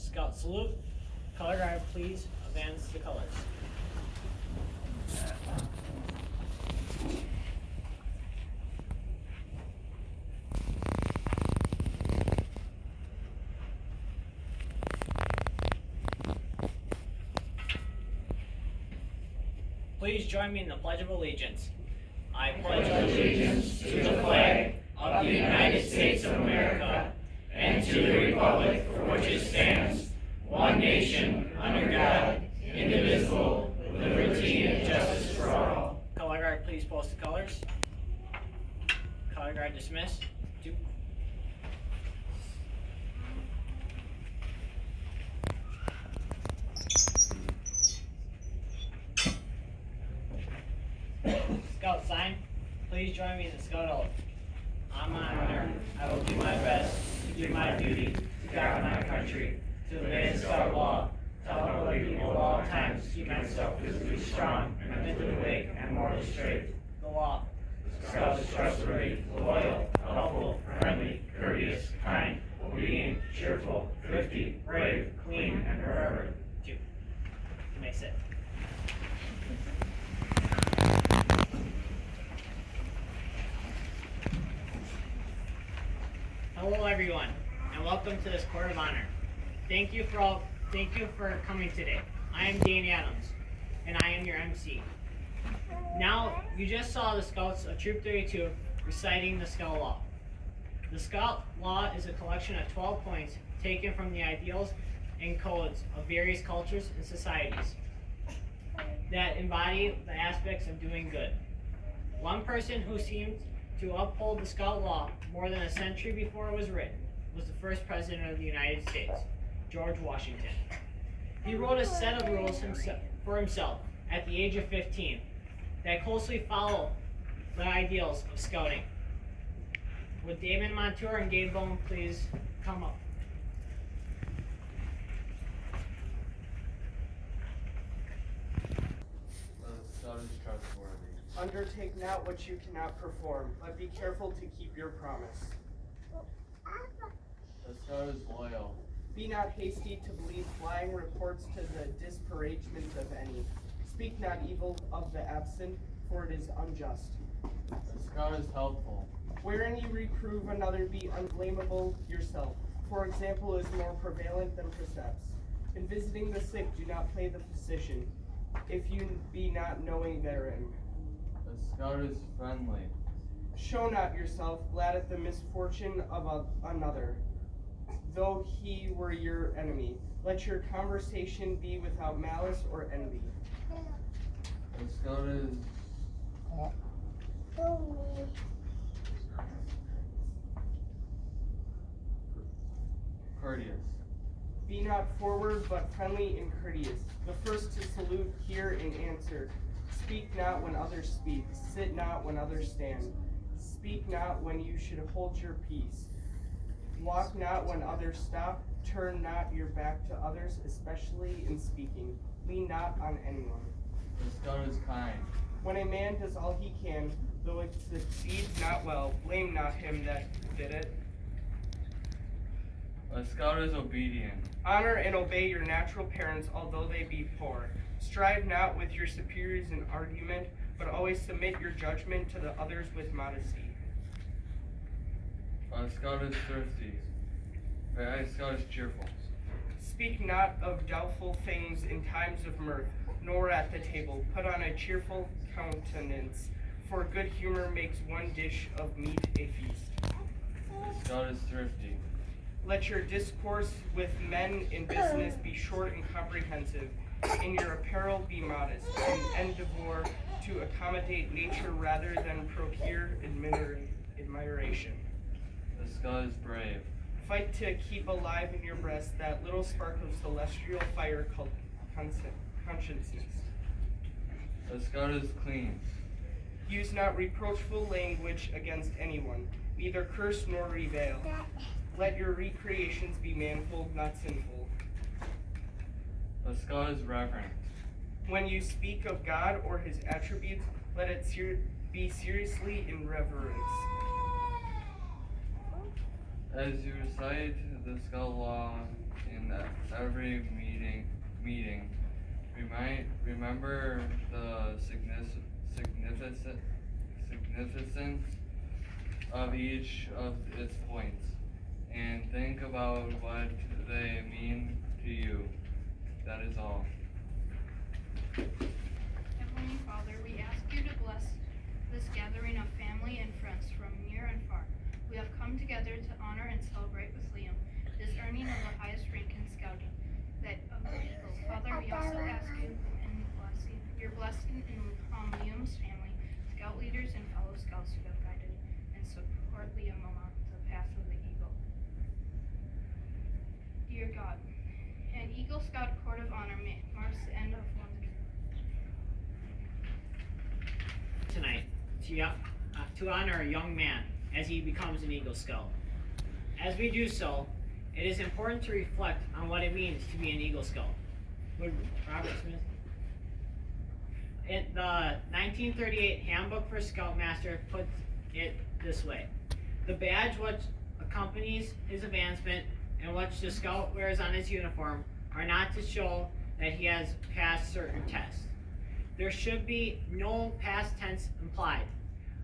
Scout salute. Color guard, please advance the colors. Please join me in the Pledge of Allegiance. I pledge allegiance to the flag of the United States of America and to the republic for which it stands, one nation, under God, indivisible, with liberty and justice for all. Color guard, please post the colors. Color guard dismiss. 2. Scout sign. Please join me in the Scout oath. On my honor, I will do my best to do my duty to guard my country, to obey the Scout law, to help other people at all times keep myself physically strong, mentally awake, and morally straight. The law. Scout is trustworthy, loyal, helpful, friendly, courteous, kind, obedient, cheerful, thrifty, brave, clean, and forever. 2. You may sit. Hello everyone, and welcome to this Court of Honor. Thank you for coming today. I am Danny Adams, and I am your MC. Now, you just saw the Scouts of Troop 32 reciting the Scout Law. The Scout Law is a collection of 12 points taken from the ideals and codes of various cultures and societies that embody the aspects of doing good. One person who seemed to uphold the Scout Law more than a century before it was written was the first president of the United States, George Washington. He wrote a set of rules for himself at the age of 15 that closely follow the ideals of scouting. Would Damon Montour and Gabe Bone please come up? Scout is trustworthy. Undertake not what you cannot perform, but be careful to keep your promise. The Scout is loyal. Be not hasty to believe flying reports to the disparagement of any. Speak not evil of the absent, for it is unjust. The Scout is helpful. Wherein you reprove another, be unblameable yourself. For example is more prevalent than precepts. In visiting the sick, do not play the physician, if you be not knowing therein. The Scout is friendly. Show not yourself glad at the misfortune of another, though he were your enemy. Let your conversation be without malice or envy. The Scout is courteous. Be not forward, but friendly and courteous. The first to salute, hear, and answer. Speak not when others speak. Sit not when others stand. Speak not when you should hold your peace. Walk not when others stop. Turn not your back to others, especially in speaking. Lean not on anyone. The Scout is kind. When a man does all he can, though it succeeds not well, blame not him that did it. The Scout is obedient. Honor and obey your natural parents, although they be poor. Strive not with your superiors in argument, but always submit your judgment to the others with modesty. The Scout is thrifty. The Scout is cheerful. Speak not of doubtful things in times of mirth, nor at the table. Put on a cheerful countenance, for good humor makes one dish of meat a feast. The Scout is thrifty. Let your discourse with men in business be short and comprehensive. In your apparel be modest, and endeavor to accommodate nature rather than procure admiration. The Scout is brave. Fight to keep alive in your breast that little spark of celestial fire called consciousness. The Scout is clean. Use not reproachful language against anyone, neither curse nor revile. Let your recreations be manifold, not sinful. The Scout is reverent. When you speak of God or his attributes, let it be seriously in reverence. As you recite the Scout Law in every meeting. We might remember the significance of each of its points and think about what they mean to you. That is all. Heavenly Father, we ask you to bless this gathering of family and friends from near and far. We have come together to honor and celebrate with Liam his earning of the highest rank in scouting, that of the Eagle. Father, we also ask you your blessing on Liam's family, scout leaders, and fellow scouts who have guided and support Liam along the path of the Eagle. Dear God, an Eagle Scout Court of Honor marks the end of one Tonight to honor a young man as he becomes an Eagle Scout. As we do so, it is important to reflect on what it means to be an Eagle Scout. Would Robert Smith? The 1938 Handbook for Scoutmaster puts it this way: the badge which accompanies his advancement and which the scout wears on his uniform are not to show that he has passed certain tests. There should be no past tense implied.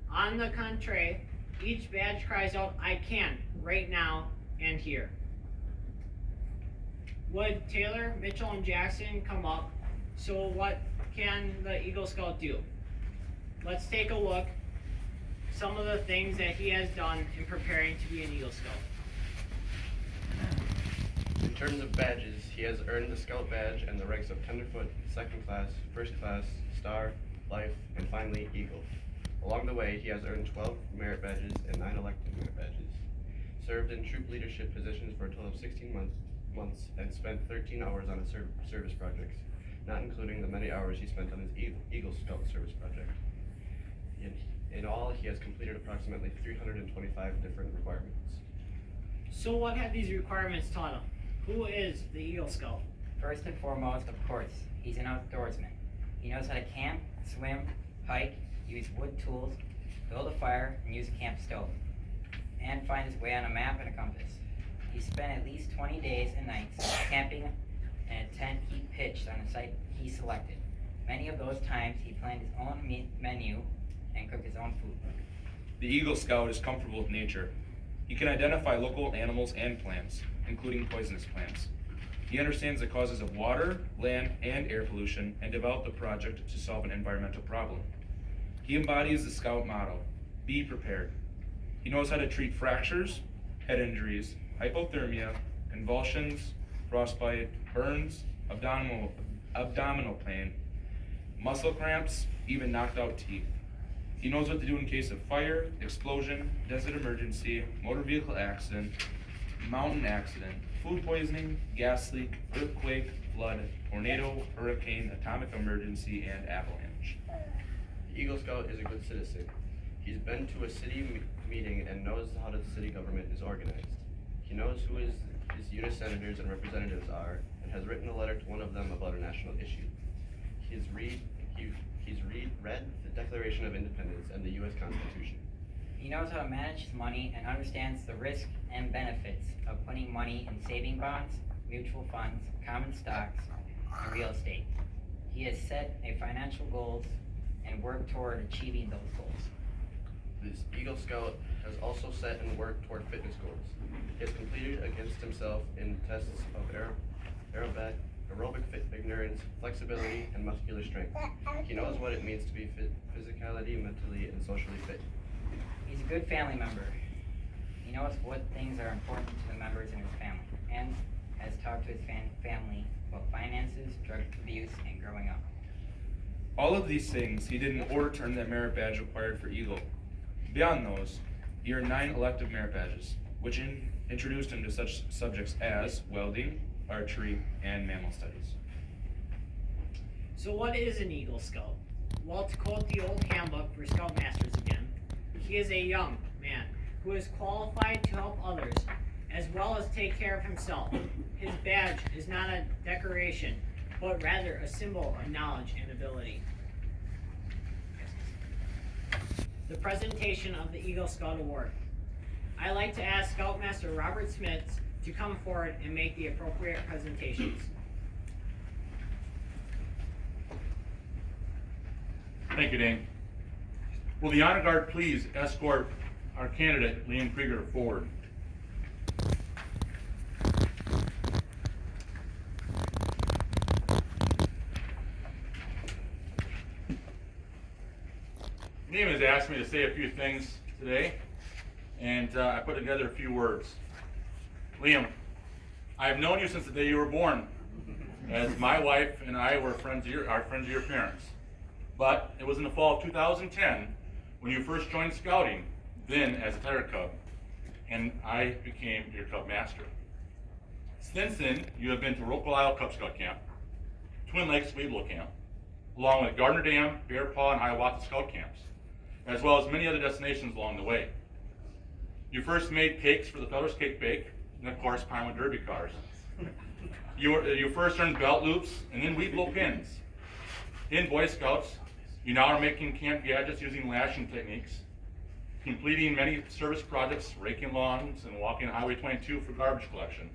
On the contrary, each badge cries out, "I can," right now and here. Would Taylor, Mitchell, and Jackson come up? So what can the Eagle Scout do? Let's take a look some of the things that he has done in preparing to be an Eagle Scout. In terms of badges, he has earned the Scout Badge and the ranks of Tenderfoot, Second Class, First Class, Star, Life, and finally Eagle. Along the way, he has earned 12 merit badges and 9 elective merit badges, served in troop leadership positions for a total of 16 months, and spent 13 hours on a service projects, not including the many hours he spent on his Eagle Scout service project. In all, he has completed approximately 325 different requirements. So what have these requirements taught him? Who is the Eagle Scout? First and foremost, of course, he's an outdoorsman. He knows how to camp, swim, hike, use wood tools, build a fire, and use a camp stove, and find his way on a map and a compass. He spent at least 20 days and nights camping in a tent he pitched on a site he selected. Many of those times, he planned his own menu and cooked his own food. The Eagle Scout is comfortable with nature. He can identify local animals and plants, including poisonous plants. He understands the causes of water, land, and air pollution and developed a project to solve an environmental problem. He embodies the Scout motto, be prepared. He knows how to treat fractures, head injuries, hypothermia, convulsions, frostbite, burns, abdominal pain, muscle cramps, even knocked out teeth. He knows what to do in case of fire, explosion, desert emergency, motor vehicle accident, mountain accident, food poisoning, gas leak, earthquake, flood, tornado, hurricane, atomic emergency, and avalanche. The Eagle Scout is a good citizen. He's been to a city meeting and knows how the city government is organized. He knows who his unit senators and representatives are and has written a letter to one of them about a national issue. He's read the Declaration of Independence and the U.S. Constitution. He knows how to manage his money and understands the risks and benefits of putting money in saving bonds, mutual funds, common stocks, and real estate. He has set a financial goals and worked toward achieving those goals. This Eagle Scout has also set and worked toward fitness goals. He has competed against himself in tests of aerobic endurance, flexibility, and muscular strength. He knows what it means to be physically, mentally, and socially fit. He's a good family member. He knows what things are important to the members in his family and has talked to his family about finances, drug abuse, and growing up. All of these things he did in order to earn that merit badge required for Eagle. Beyond those, he earned 9 elective merit badges, which introduced him to such subjects as welding, archery, and mammal studies. So what is an Eagle Scout? Well, to quote the old handbook for Scoutmasters again, he is a young man who is qualified to help others as well as take care of himself. His badge is not a decoration, but rather a symbol of knowledge and ability. The presentation of the Eagle Scout Award. I like to ask Scoutmaster Robert Smith to come forward and make the appropriate presentations. Thank you, Dane. Will the honor guard please escort our candidate, Liam Krieger, forward? Liam has asked me to say a few things today, and I put together a few words. Liam, I have known you since the day you were born, as my wife and I were friends of your parents. But it was in the fall of 2010 when you first joined Scouting, then as a Tiger Cub, and I became your Cub Master. Since then, you have been to Roque Isle Cub Scout Camp, Twin Lakes Weeble Camp, along with Gardner Dam, Bear Paw, and Hiawatha Scout Camps, as well as many other destinations along the way. You first made cakes for the Feller's Cake Bake, and of course, Pinewood Derby cars. You first earned belt loops, and then Weeble pins. In Boy Scouts, you now are making camp gadgets using lashing techniques, completing many service projects, raking lawns, and walking Highway 22 for garbage collection,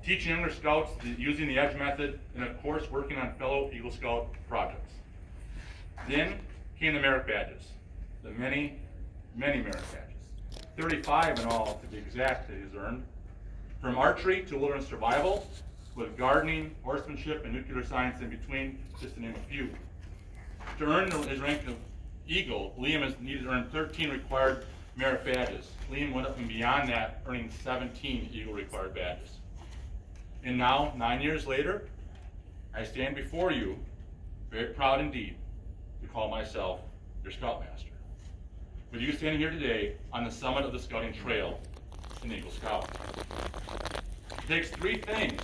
teaching younger scouts using the EDGE method, and of course, working on fellow Eagle Scout projects. Then came the merit badges, the many, many merit badges. 35 in all, to be exact, that he's earned. From archery to wilderness survival, with gardening, horsemanship, and nuclear science in between, just to name a few. To earn his rank of Eagle, Liam has needed to earn 13 required merit badges. Liam went up and beyond that, earning 17 Eagle required badges. And now, 9 years later, I stand before you, very proud indeed, to call myself your Scoutmaster. With you standing here today on the summit of the Scouting Trail, an Eagle Scout. It takes three things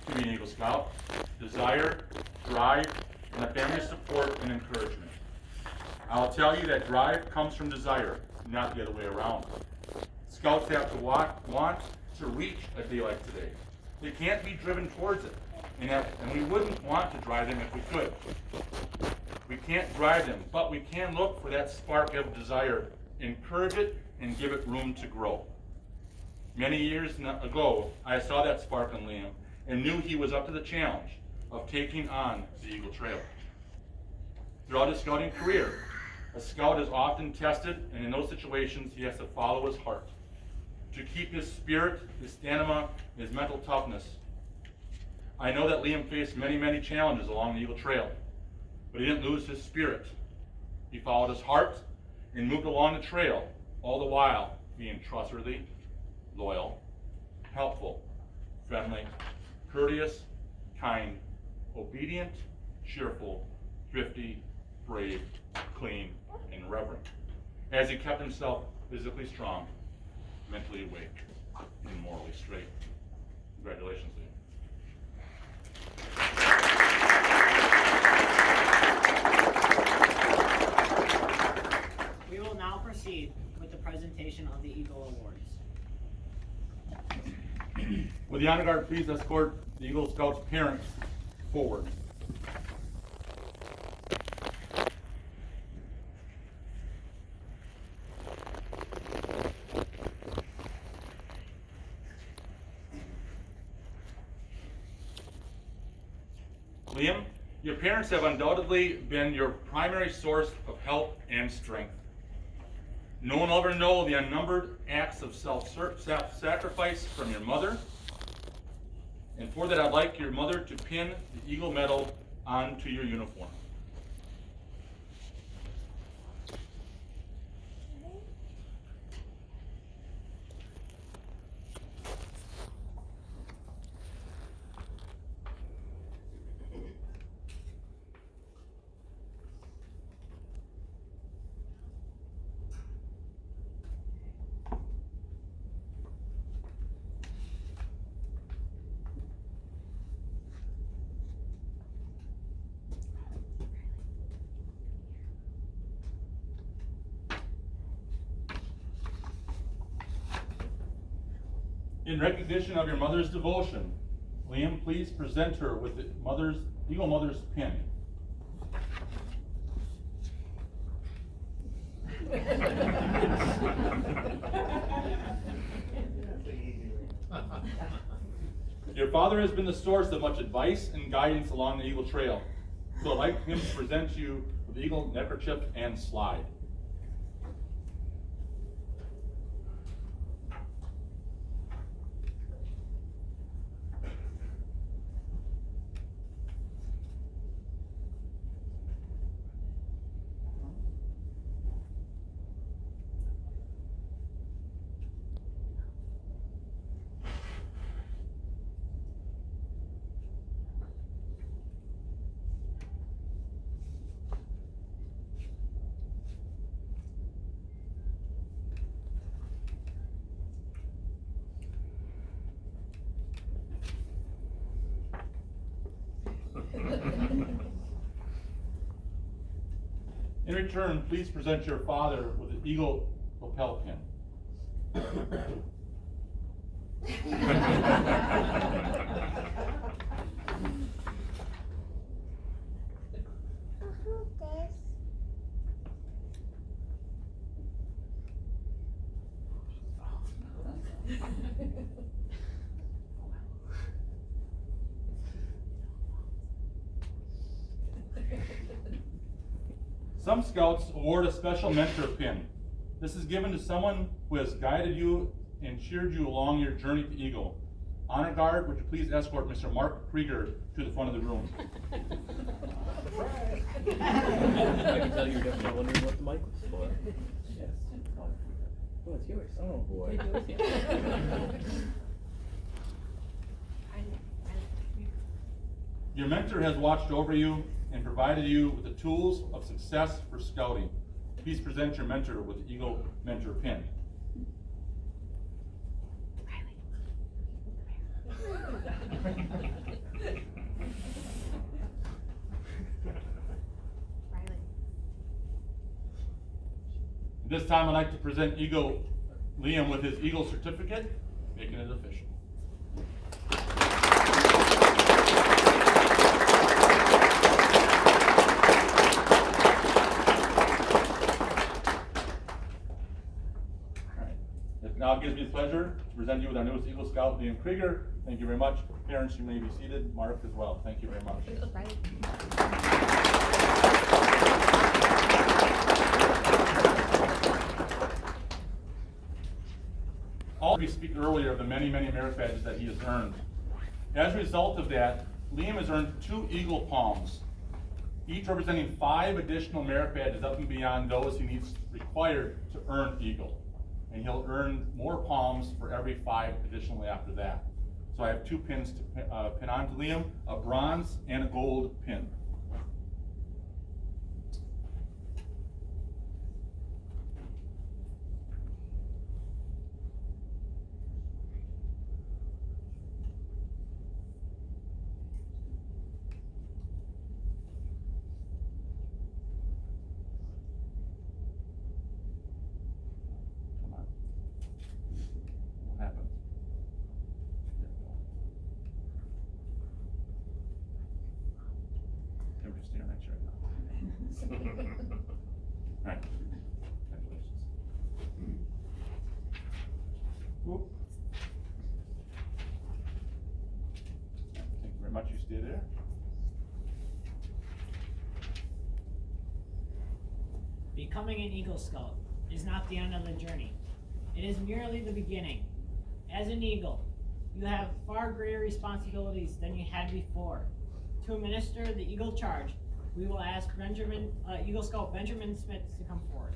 to be an Eagle Scout: desire, drive, and a family support and encouragement. I'll tell you that drive comes from desire, not the other way around. Scouts have to want to reach a day like today. They can't be driven towards it, and we wouldn't want to drive them if we could. We can't drive them, but we can look for that spark of desire, encourage it, and give it room to grow. Many years ago, I saw that spark in Liam and knew he was up to the challenge of taking on the Eagle Trail. Throughout his scouting career, a scout is often tested, and in those situations, he has to follow his heart to keep his spirit, his stamina, his mental toughness. I know that Liam faced many, many challenges along the Eagle Trail, but he didn't lose his spirit. He followed his heart and moved along the trail, all the while being trustworthy, loyal, helpful, friendly, courteous, kind, obedient, cheerful, thrifty, brave, clean, and reverent, as he kept himself physically strong, mentally awake, and morally straight. Congratulations, Liam. We will now proceed with the presentation of the Eagle Awards. Will the honor guard please escort the Eagle Scouts parents forward? Liam, your parents have undoubtedly been your primary source of help and strength. No one will ever know the unnumbered acts of self-sacrifice from your mother. And for that, I'd like your mother to pin the Eagle Medal onto your uniform. In recognition of your mother's devotion, Liam, please present her with the Eagle Mother's pin. Your father has been the source of much advice and guidance along the Eagle Trail, so I'd like him to present you with the Eagle neckerchief and slide. In return, please present your father with an Eagle lapel pin. Some scouts award a special mentor pin. This is given to someone who has guided you and cheered you along your journey to Eagle. Honor Guard, would you please escort Mr. Mark Krieger to the front of the room? I can tell you're definitely wondering what the mic was for. Yes. Oh, it's yours. Oh, boy. Your mentor has watched over you and provided you with the tools of success for scouting. Please present your mentor with the Eagle Mentor Pin. At this time, I'd like to present Liam with his Eagle certificate, making it official. It now gives me the pleasure to present you with our newest Eagle Scout, Liam Krieger. Thank you very much. Parents, you may be seated. Mark as well. Thank you very much. We speak earlier of the many, many merit badges that he has earned. As a result of that, Liam has earned 2 Eagle Palms, each representing 5 additional merit badges up and beyond those he needs required to earn Eagle. And he'll earn more palms for every 5 additionally after that. So I have 2 pins to pin on to Liam, a bronze and a gold pin. Alright. Congratulations. Whoop. Thank you very much. You stay there. Becoming an Eagle Scout is not the end of the journey. It is merely the beginning. As an Eagle, you have far greater responsibilities than you had before. To administer the Eagle Charge, we will ask Eagle Scout Benjamin Smith to come forward.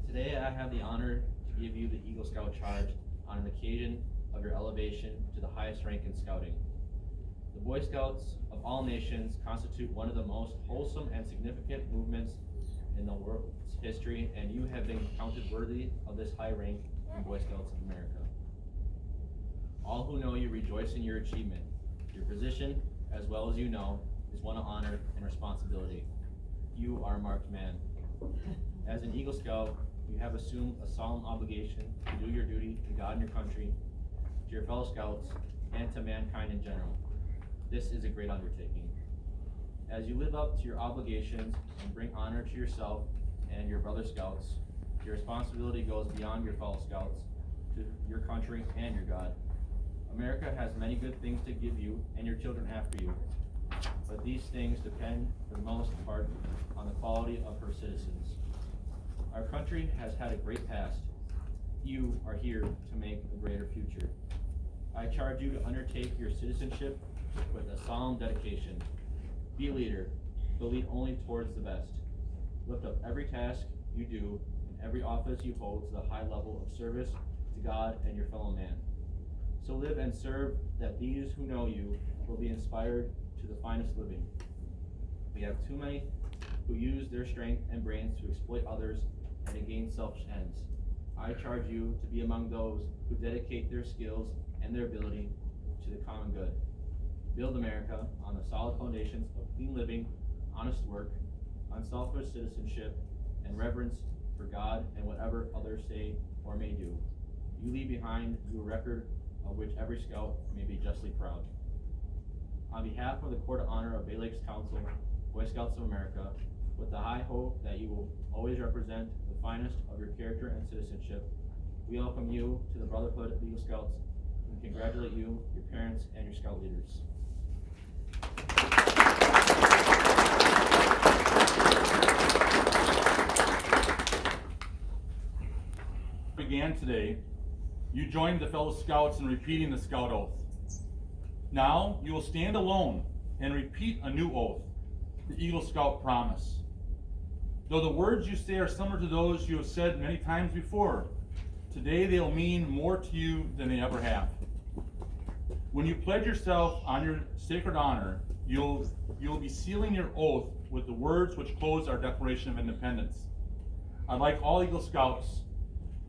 Today I have the honor to give you the Eagle Scout Charge on an occasion of your elevation to the highest rank in scouting. The Boy Scouts of all nations constitute one of the most wholesome and significant movements in the world's history, and you have been counted worthy of this high rank in Boy Scouts of America. All who know you rejoice in your achievement. Your position, as well as you know, is one of honor and responsibility. You are a marked man. As an Eagle Scout, you have assumed a solemn obligation to do your duty to God and your country, to your fellow Scouts, and to mankind in general. This is a great undertaking. As you live up to your obligations and bring honor to yourself and your brother scouts, your responsibility goes beyond your fellow scouts to your country and your God. America has many good things to give you and your children after you, but these things depend for the most part on the quality of her citizens. Our country has had a great past. You are here to make a greater future. I charge you to undertake your citizenship with a solemn dedication. Be a leader, but lead only towards the best. Lift up every task you do and every office you hold to the high level of service to God and your fellow man. So live and serve that these who know you will be inspired to the finest living. We have too many who use their strength and brains to exploit others and to gain selfish ends. I charge you to be among those who dedicate their skills and their ability to the common good. Build America on the solid foundations of clean living, honest work, unselfish citizenship, and reverence for God and whatever others say or may do. You leave behind you a record of which every scout may be justly proud. On behalf of the Court of Honor of Bay Lakes Council, Boy Scouts of America, with the high hope that you will always represent the finest of your character and citizenship, we welcome you to the Brotherhood of Eagle Scouts and congratulate you, your parents, and your scout leaders. Began today, you joined the fellow scouts in repeating the scout oath. Now you will stand alone and repeat a new oath, the Eagle Scout promise. Though the words you say are similar to those you have said many times before, today they'll mean more to you than they ever have. When you pledge yourself on your sacred honor, you'll be sealing your oath with the words which close our Declaration of Independence. I'd like all Eagle Scouts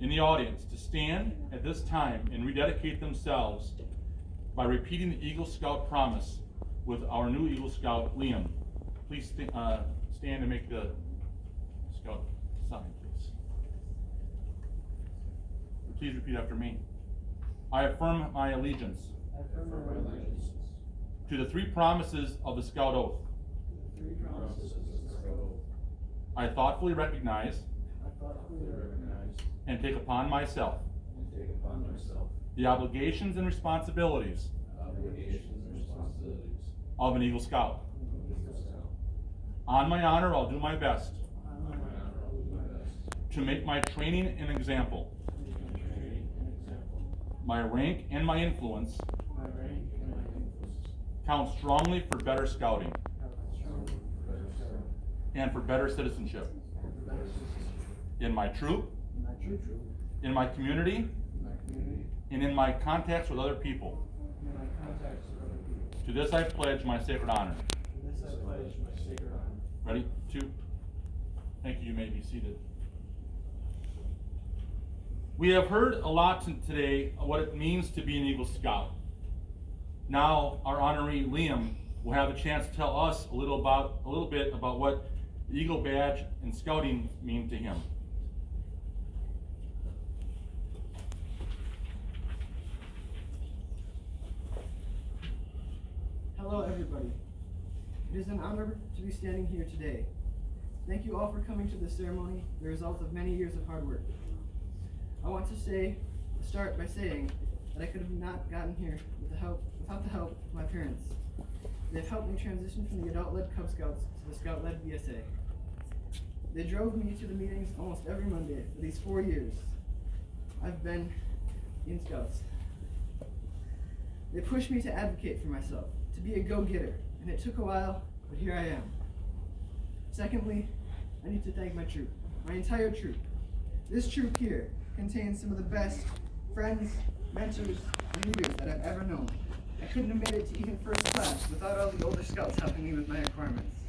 in the audience to stand at this time and rededicate themselves by repeating the Eagle Scout promise with our new Eagle Scout, Liam. Please stand and make the Scout sign, please. Please repeat after me. I affirm my allegiance to the three promises of the Scout Oath. I thoughtfully recognize and take upon myself the obligations and responsibilities of an Eagle Scout. On my honor, I'll do my best to make my training an example. My rank and my influence count strongly for better scouting and for better citizenship in my troop, in my community, and in my contacts with other people. To this I pledge my sacred honor. Ready? 2. Thank you. You may be seated. We have heard a lot today of what it means to be an Eagle Scout. Now, our honoree Liam will have a chance to tell us a little bit about what the Eagle Badge and Scouting mean to him. Hello, everybody. It is an honor to be standing here today. Thank you all for coming to this ceremony, the result of many years of hard work. I want to start by saying that I could have not gotten here without the help of my parents. They've helped me transition from the adult-led Cub Scouts to the Scout-led BSA. They drove me to the meetings almost every Monday for these 4 years I've been in Scouts. They pushed me to advocate for myself, to be a go-getter, and it took a while, but here I am. Secondly, I need to thank my troop, my entire troop. This troop here contains some of the best friends, mentors, and leaders that I've ever known. I couldn't have made it to even first class without all the older scouts helping me with my requirements.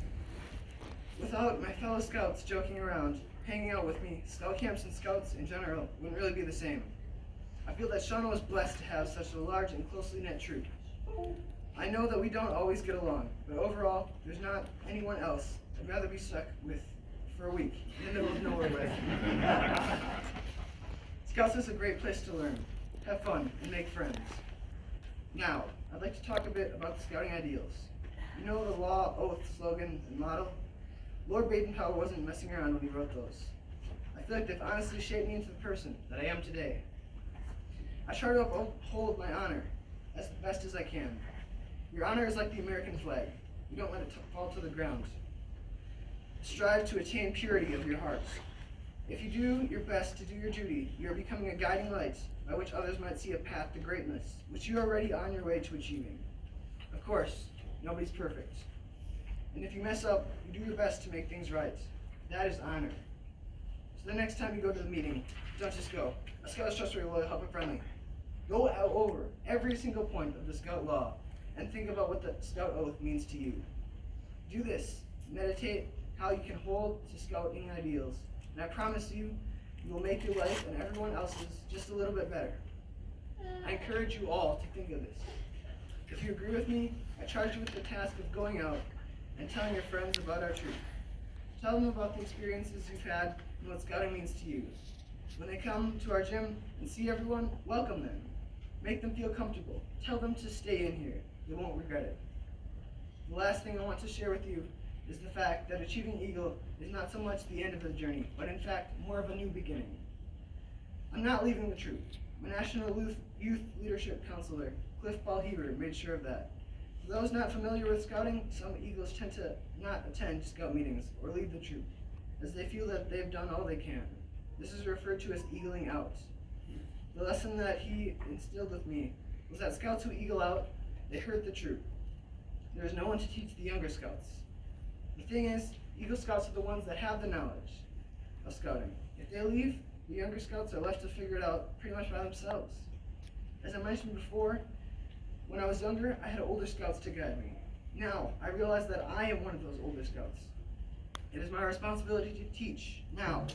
Without my fellow scouts joking around, hanging out with me, scout camps and scouts in general wouldn't really be the same. I feel that Shawano is blessed to have such a large and closely knit troop. I know that we don't always get along, but overall, there's not anyone else I'd rather be stuck with for a week in the middle of nowhere with. Scouts is a great place to learn, have fun, and make friends. Now, I'd like to talk a bit about the scouting ideals. You know the law, oath, slogan, and motto? Lord Baden-Powell wasn't messing around when he wrote those. I feel like they've honestly shaped me into the person that I am today. I try to uphold my honor as best as I can. Your honor is like the American flag. You don't let it fall to the ground. Strive to attain purity of your hearts. If you do your best to do your duty, you are becoming a guiding light by which others might see a path to greatness, which you are already on your way to achieving. Of course, nobody's perfect. And if you mess up, you do your best to make things right. That is honor. So the next time you go to the meeting, don't just go, a scout is trustworthy, loyal, helpful, friendly. Go out over every single point of the scout law and think about what the scout oath means to you. Do this. Meditate how you can hold to scouting ideals. And I promise you, you will make your life and everyone else's just a little bit better. I encourage you all to think of this. If you agree with me, I charge you with the task of going out and telling your friends about our troop. Tell them about the experiences you've had and what scouting means to you. When they come to our gym and see everyone, welcome them. Make them feel comfortable. Tell them to stay in here. They won't regret it. The last thing I want to share with you is the fact that achieving Eagle is not so much the end of the journey, but in fact more of a new beginning. I'm not leaving the troop. My National Youth Leadership Counselor, Cliff Ball-Heber, made sure of that. For those not familiar with scouting, some Eagles tend to not attend scout meetings or leave the troop, as they feel that they've done all they can. This is referred to as eagling out. The lesson that he instilled with me was that scouts who eagle out, they hurt the troop. There is no one to teach the younger scouts. The thing is, Eagle Scouts are the ones that have the knowledge of scouting. If they leave, the younger scouts are left to figure it out pretty much by themselves. As I mentioned before, when I was younger, I had older scouts to guide me. Now, I realize that I am one of those older scouts. It is my responsibility to teach. Now,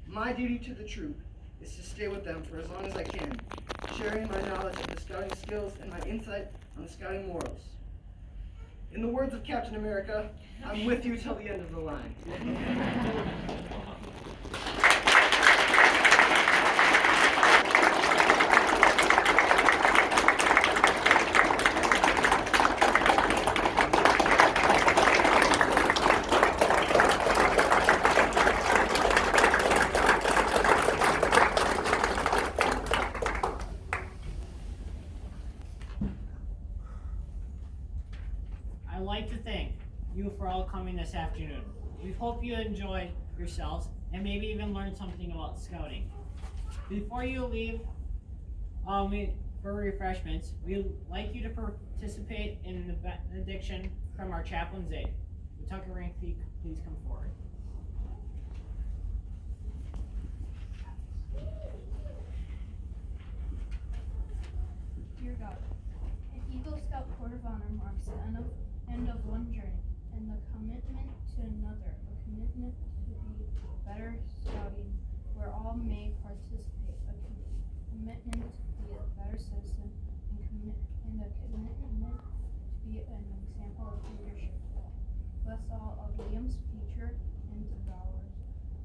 my duty to the troop is to stay with them for as long as I can, sharing my knowledge of the scouting skills and my insight on the scouting morals. In the words of Captain America, I'm with you till the end of the line. I'd like to thank you for all coming this afternoon. We hope you enjoyed yourselves and maybe even learned something about scouting. Before you leave for refreshments, we'd like you to participate in the benediction from our chaplain Zay. Would Tucker Rankfeek please come forward? Dear God, an Eagle Scout Court of Honor marks the end of one journey and the commitment to another, a commitment to be better scouting where all may participate, a commitment to be a better citizen, and a commitment to be an example of leadership. Bless all of Liam's future endeavors.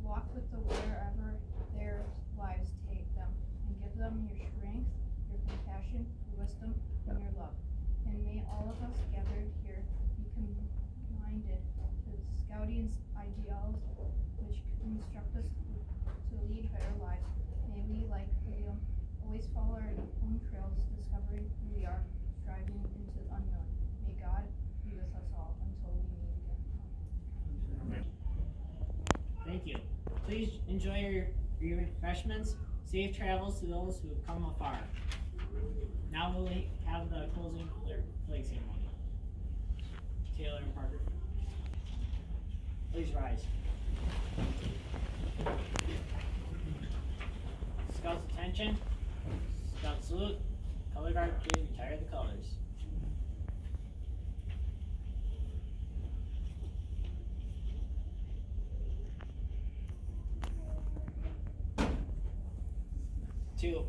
Walk with them wherever their lives take them, and give them your strength, your compassion, your wisdom, and your love. And may all of us gathered here be minded to the scouting ideals which instruct us to lead better lives. May we, like Liam, always follow our own trails, discovering who we are, striving into the unknown. May God be with us all until we meet again. Thank you. Please enjoy your refreshments. Safe travels to those who have come afar. Now we'll have the closing flag ceremony. Taylor and Parker, please rise. Scouts attention. Scout salute. Color guard, please retire the colors. Two.